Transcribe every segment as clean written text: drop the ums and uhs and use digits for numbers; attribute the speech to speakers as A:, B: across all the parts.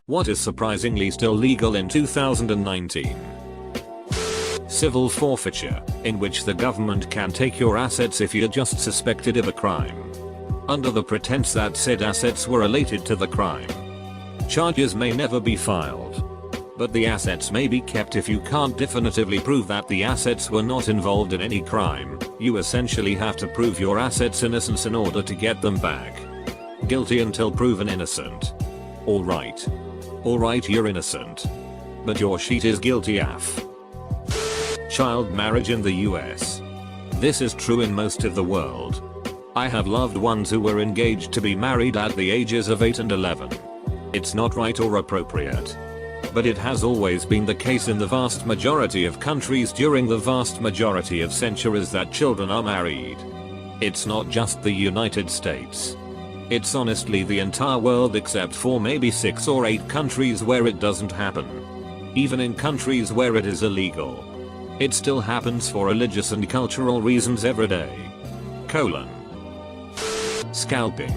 A: What is surprisingly still legal in 2019? Civil forfeiture, in which the government can take your assets if you're just suspected of a crime, under the pretense that said assets were related to the crime. Charges may never be filed, but the assets may be kept if you can't definitively prove that the assets were not involved in any crime. You essentially have to prove your assets' innocence in order to get them back. Guilty until proven innocent. Alright, you're innocent, but your sheet is guilty AF. Child marriage in the US. This is true in most of the world. I have loved ones who were engaged to be married at the ages of 8 and 11. It's not right or appropriate, but it has always been the case in the vast majority of countries during the vast majority of centuries that children are married. It's not just the United States. It's honestly the entire world except for maybe 6 or 8 countries where it doesn't happen. Even in countries where it is illegal, it still happens for religious and cultural reasons every day. Scalping.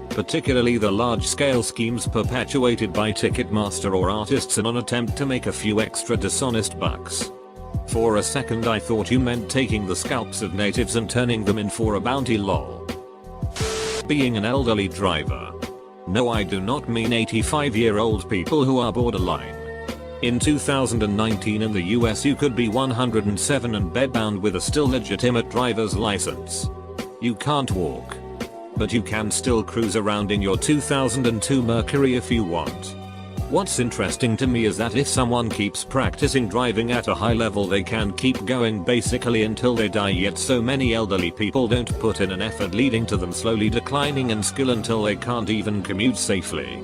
A: Particularly the large-scale schemes perpetuated by Ticketmaster or artists in an attempt to make a few extra dishonest bucks. For a second I thought you meant taking the scalps of natives and turning them in for a bounty lol. Being an elderly driver. No, I do not mean 85-year-old people who are borderline. In 2019 in the US you could be 107 and bedbound with a still legitimate driver's license. You can't walk, but you can still cruise around in your 2002 Mercury if you want. What's interesting to me is that if someone keeps practicing driving at a high level they can keep going basically until they die, yet so many elderly people don't put in an effort, leading to them slowly declining in skill until they can't even commute safely.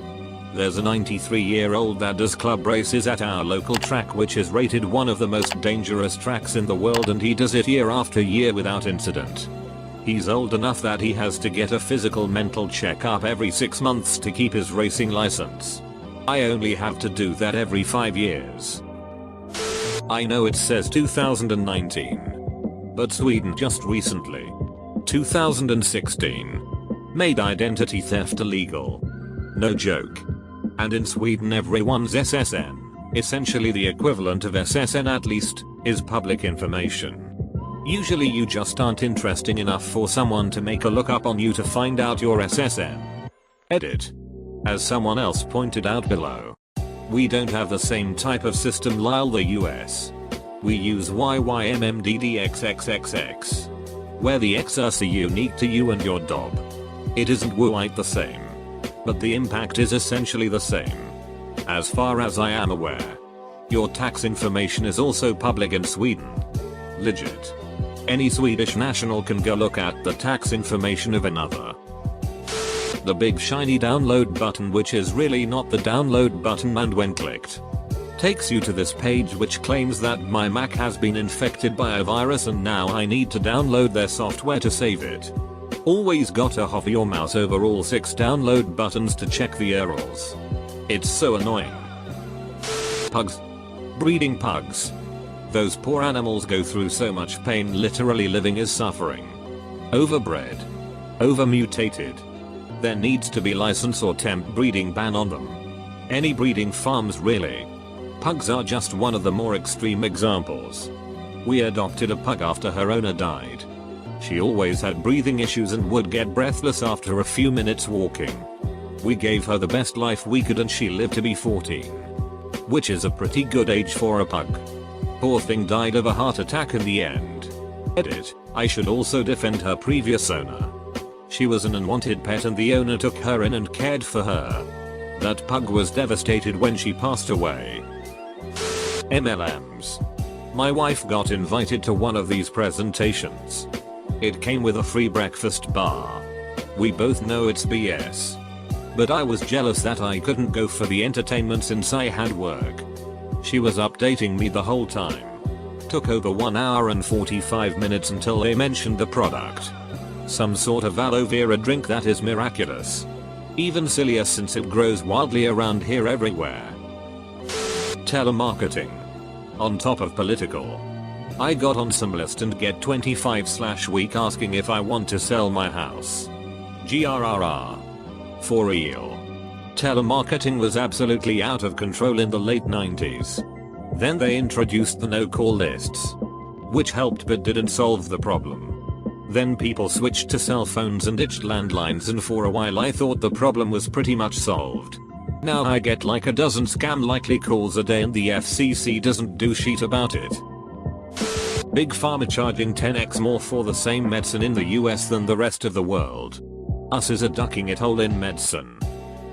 A: There's a 93-year-old that does club races at our local track, which is rated one of the most dangerous tracks in the world, and he does it year after year without incident. He's old enough that he has to get a physical mental checkup every 6 months to keep his racing license. I only have to do that every 5 years. I know it says 2019, but Sweden just recently, 2016, made identity theft illegal. No joke. And in Sweden everyone's SSN, essentially the equivalent of SSN at least, is public information. Usually you just aren't interesting enough for someone to make a lookup on you to find out your SSN. Edit. As someone else pointed out below, we don't have the same type of system like the US. We use YYMMDDXXXX, where the X's are unique to you and your dog. It isn't quite the same, but the impact is essentially the same. As far as I am aware, your tax information is also public in Sweden. Legit. Any Swedish national can go look at the tax information of another. The big shiny download button, which is really not the download button, and when clicked, takes you to this page which claims that my Mac has been infected by a virus and now I need to download their software to save it. Always gotta hover your mouse over all 6 download buttons to check the URLs. It's so annoying. Pugs. Breeding pugs. Those poor animals go through so much pain, literally living is suffering. Overbred. Overmutated. There needs to be license or temp breeding ban on them. Any breeding farms really. Pugs are just one of the more extreme examples. We adopted a pug after her owner died. She always had breathing issues and would get breathless after a few minutes walking. We gave her the best life we could and she lived to be 14. Which is a pretty good age for a pug. Poor thing died of a heart attack in the end. Edit. I should also defend her previous owner. She was an unwanted pet and the owner took her in and cared for her. That pug was devastated when she passed away. MLMs. My wife got invited to one of these presentations. It came with a free breakfast bar. We both know it's BS. But I was jealous that I couldn't go for the entertainment since I had work. She was updating me the whole time. Took over 1 hour and 45 minutes until they mentioned the product. Some sort of aloe vera drink that is miraculous. Even sillier since it grows wildly around here everywhere. Telemarketing. On top of political. I got on some list and get 25/week asking if I want to sell my house. GRRR. For real. Telemarketing was absolutely out of control in the late 90s. Then they introduced the no-call lists, which helped but didn't solve the problem. Then people switched to cell phones and ditched landlines, and for a while I thought the problem was pretty much solved. Now I get like a dozen scam likely calls a day and the FCC doesn't do shit about it. Big Pharma charging 10x more for the same medicine in the US than the rest of the world. Us is a ducking it hole in medicine.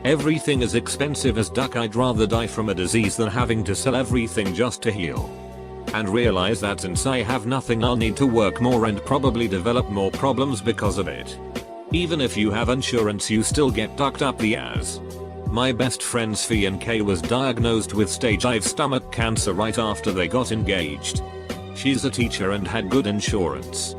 A: Everything is expensive as duck. I'd rather die from a disease than having to sell everything just to heal. And realize that since I have nothing, I'll need to work more and probably develop more problems because of it. Even if you have insurance, you still get ducked up the ass. My best friend's fiancée was diagnosed with stage 5 stomach cancer right after they got engaged. She's a teacher and had good insurance.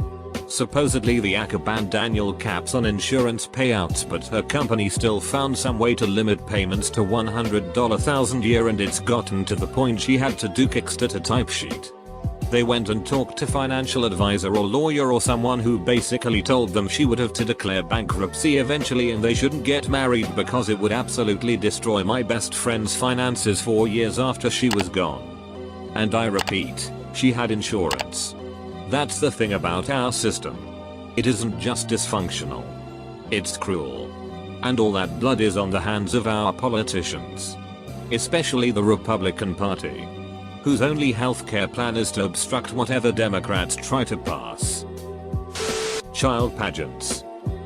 A: Supposedly the ACA banned annual caps on insurance payouts, but her company still found some way to limit payments to $100,000 a year, and it's gotten to the point she had to do Kickstarter type sheet. They went and talked to financial advisor or lawyer or someone who basically told them she would have to declare bankruptcy eventually and they shouldn't get married because it would absolutely destroy my best friend's finances 4 years after she was gone. And I repeat, she had insurance. That's the thing about our system. It isn't just dysfunctional. It's cruel. And all that blood is on the hands of our politicians. Especially the Republican Party, whose only healthcare plan is to obstruct whatever Democrats try to pass. Child pageants.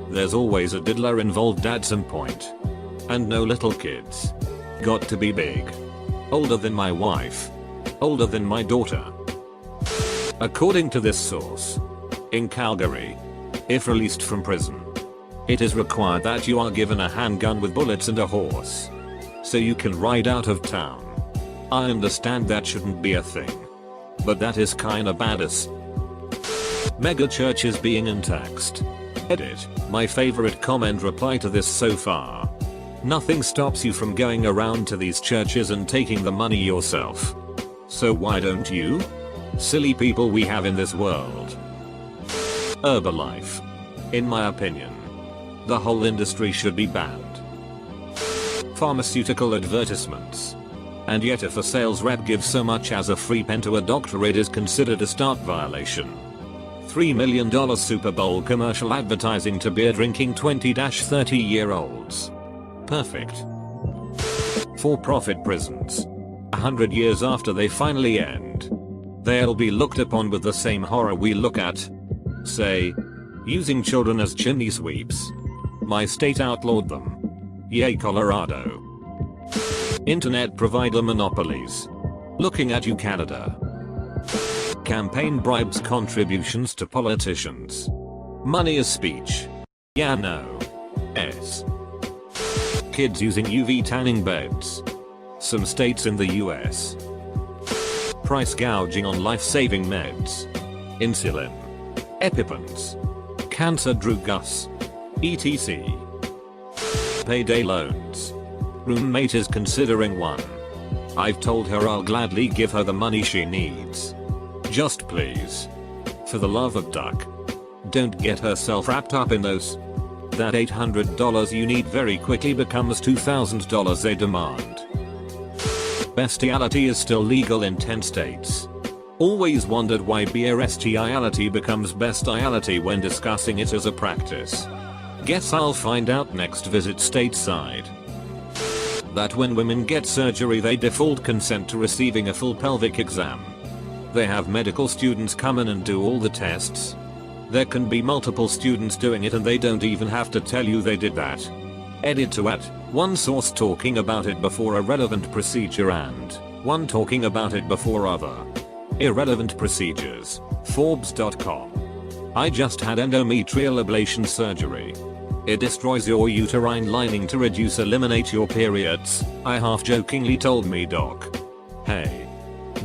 A: There's always a diddler involved at some point. And no little kids. Got to be big. Older than my wife. Older than my daughter. According to this source, in Calgary, if released from prison, it is required that you are given a handgun with bullets and a horse, so you can ride out of town. I understand that shouldn't be a thing, but that is kinda badass. Mega churches being untaxed. Edit, my favorite comment reply to this so far. Nothing stops you from going around to these churches and taking the money yourself. So why don't you? Silly people we have in this world. Herbalife. In my opinion, the whole industry should be banned. Pharmaceutical advertisements. And yet if a sales rep gives so much as a free pen to a doctor, it is considered a start violation. $3 million Super Bowl commercial advertising to beer drinking 20-30-year-olds. Perfect. For-profit prisons. 100 years after they finally end, they'll be looked upon with the same horror we look at, say, using children as chimney sweeps. My state outlawed them. Yay, Colorado. Internet provider monopolies. Looking at you, Canada. Campaign bribes, contributions to politicians. Money is speech. Yeah, no. S. Kids using UV tanning beds. Some states in the US. Price gouging on life-saving meds. Insulin. EpiPens. Cancer drugs. etc. Payday loans. Roommate is considering one. I've told her I'll gladly give her the money she needs. Just please. For the love of duck. Don't get herself wrapped up in those. That $800 you need very quickly becomes $2,000 they demand. Bestiality is still legal in 10 states. Always wondered why bestiality becomes bestiality when discussing it as a practice. Guess I'll find out next visit stateside. That when women get surgery they default consent to receiving a full pelvic exam. They have medical students come in and do all the tests. There can be multiple students doing it and they don't even have to tell you they did that. Edit to at, one source talking about it before a relevant procedure and one talking about it before other irrelevant procedures. Forbes.com. I just had endometrial ablation surgery. It destroys your uterine lining to eliminate your periods, I half-jokingly told me doc. Hey.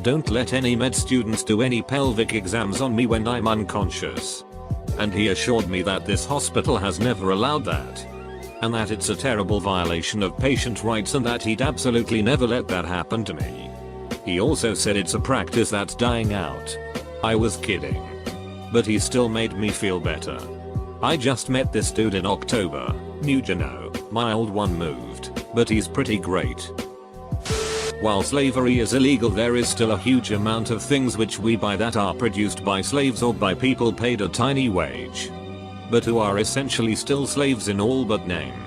A: Don't let any med students do any pelvic exams on me when I'm unconscious. And he assured me that this hospital has never allowed that. And that it's a terrible violation of patient rights and that he'd absolutely never let that happen to me. He also said it's a practice that's dying out. I was kidding. But he still made me feel better. I just met this dude in October, my old one moved. But he's pretty great. While slavery is illegal, there is still a huge amount of things which we buy that are produced by slaves or by people paid a tiny wage, but who are essentially still slaves in all but name.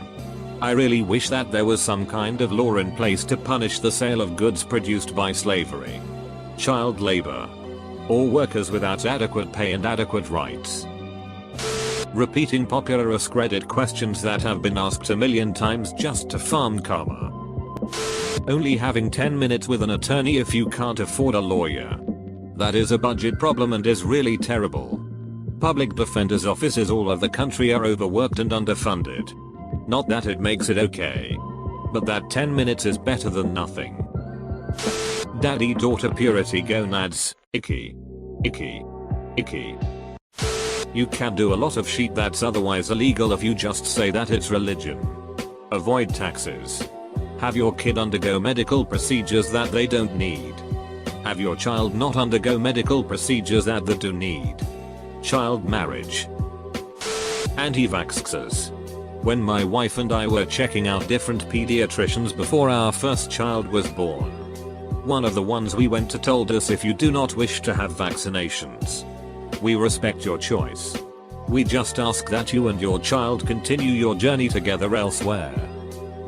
A: I really wish that there was some kind of law in place to punish the sale of goods produced by slavery, child labor, or workers without adequate pay and adequate rights. Repeating popular AskReddit questions that have been asked a million times just to farm karma. Only having 10 minutes with an attorney if you can't afford a lawyer. That is a budget problem and is really terrible. Public defenders' offices all over the country are overworked and underfunded. Not that it makes it okay, but that 10 minutes is better than nothing. Daddy-daughter purity gonads, icky. Icky. Icky. You can do a lot of shit that's otherwise illegal if you just say that it's religion. Avoid taxes. Have your kid undergo medical procedures that they don't need. Have your child not undergo medical procedures that they do need. Child marriage. Anti-vaxxers. When my wife and I were checking out different pediatricians before our first child was born, one of the ones we went to told us if you do not wish to have vaccinations, we respect your choice. We just ask that you and your child continue your journey together elsewhere.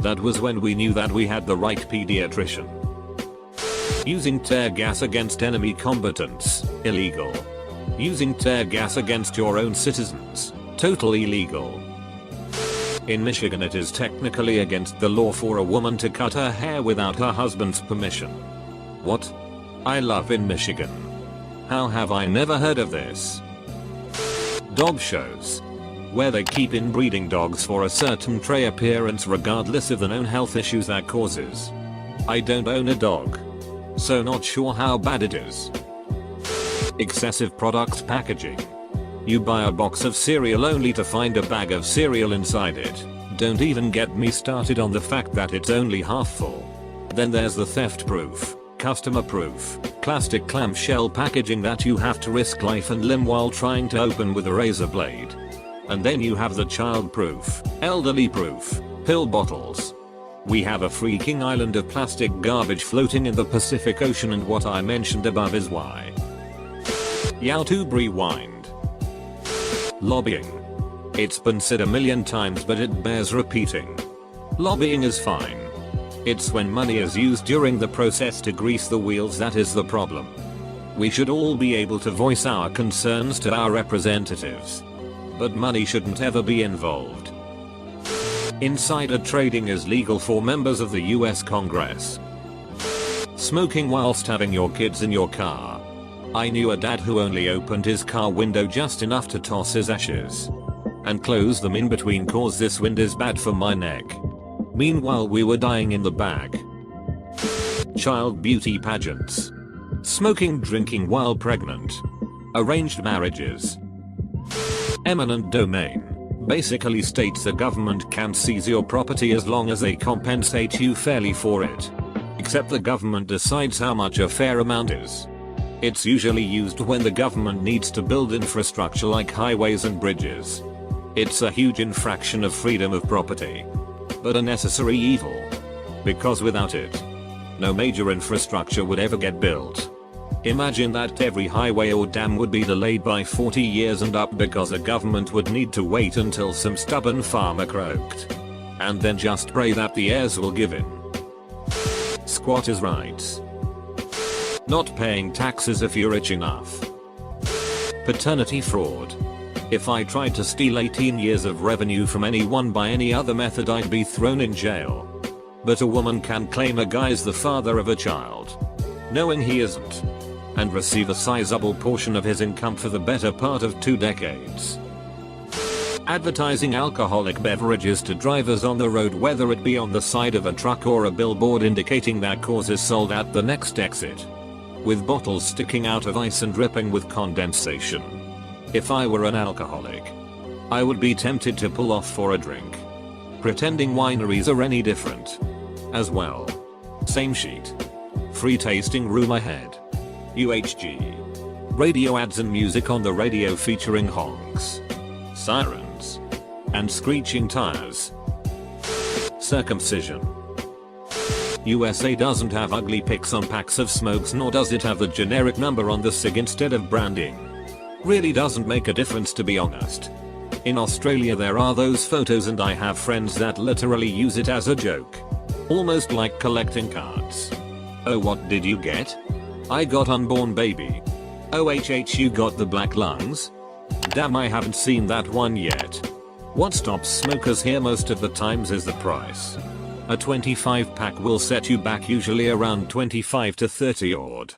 A: That was when we knew that we had the right pediatrician. Using tear gas against enemy combatants, illegal. Using tear gas against your own citizens, totally illegal. In Michigan it is technically against the law for a woman to cut her hair without her husband's permission. What? I live in Michigan. How have I never heard of this? Dog shows, where they keep inbreeding dogs for a certain trait appearance regardless of the known health issues that causes. I don't own a dog, so not sure how bad it is. Excessive product packaging. You buy a box of cereal only to find a bag of cereal inside it. Don't even get me started on the fact that it's only half full. Then there's the theft proof, customer proof, plastic clamshell packaging that you have to risk life and limb while trying to open with a razor blade. And then you have the child proof, elderly proof, pill bottles. We have a freaking island of plastic garbage floating in the Pacific Ocean, and what I mentioned above is why. YouTube rewind. Lobbying. It's been said a million times but it bears repeating. Lobbying is fine. It's when money is used during the process to grease the wheels that is the problem. We should all be able to voice our concerns to our representatives, but money shouldn't ever be involved. Insider trading is legal for members of the US Congress. Smoking whilst having your kids in your car. I knew a dad who only opened his car window just enough to toss his ashes and close them in between cause this wind is bad for my neck. Meanwhile we were dying in the back. Child beauty pageants. Smoking drinking while pregnant. Arranged marriages. Eminent domain. Basically states the government can seize your property as long as they compensate you fairly for it. Except the government decides how much a fair amount is. It's usually used when the government needs to build infrastructure like highways and bridges. It's a huge infraction of freedom of property, but a necessary evil. Because without it, no major infrastructure would ever get built. Imagine that every highway or dam would be delayed by 40 years and up because a government would need to wait until some stubborn farmer croaked. And then just pray that the heirs will give in. Squatters' rights. Not paying taxes if you're rich enough. Paternity fraud. If I tried to steal 18 years of revenue from anyone by any other method I'd be thrown in jail. But a woman can claim a guy's the father of a child, knowing he isn't, and receive a sizable portion of his income for the better part of 2 decades. Advertising alcoholic beverages to drivers on the road, whether it be on the side of a truck or a billboard indicating that cause is sold at the next exit, with bottles sticking out of ice and dripping with condensation. If I were an alcoholic, I would be tempted to pull off for a drink, pretending wineries are any different. As well. Same sheet. Free tasting room ahead. UHG. Radio ads and music on the radio featuring honks, sirens, and screeching tires. Circumcision. USA doesn't have ugly pics on packs of smokes, nor does it have the generic number on the cig instead of branding. Really doesn't make a difference, to be honest. In Australia there are those photos and I have friends that literally use it as a joke. Almost like collecting cards. Oh, what did you get? I got unborn baby. OHH, you got the black lungs? Damn, I haven't seen that one yet. What stops smokers here most of the times is the price. A 25 pack will set you back usually around 25 to 30 odd.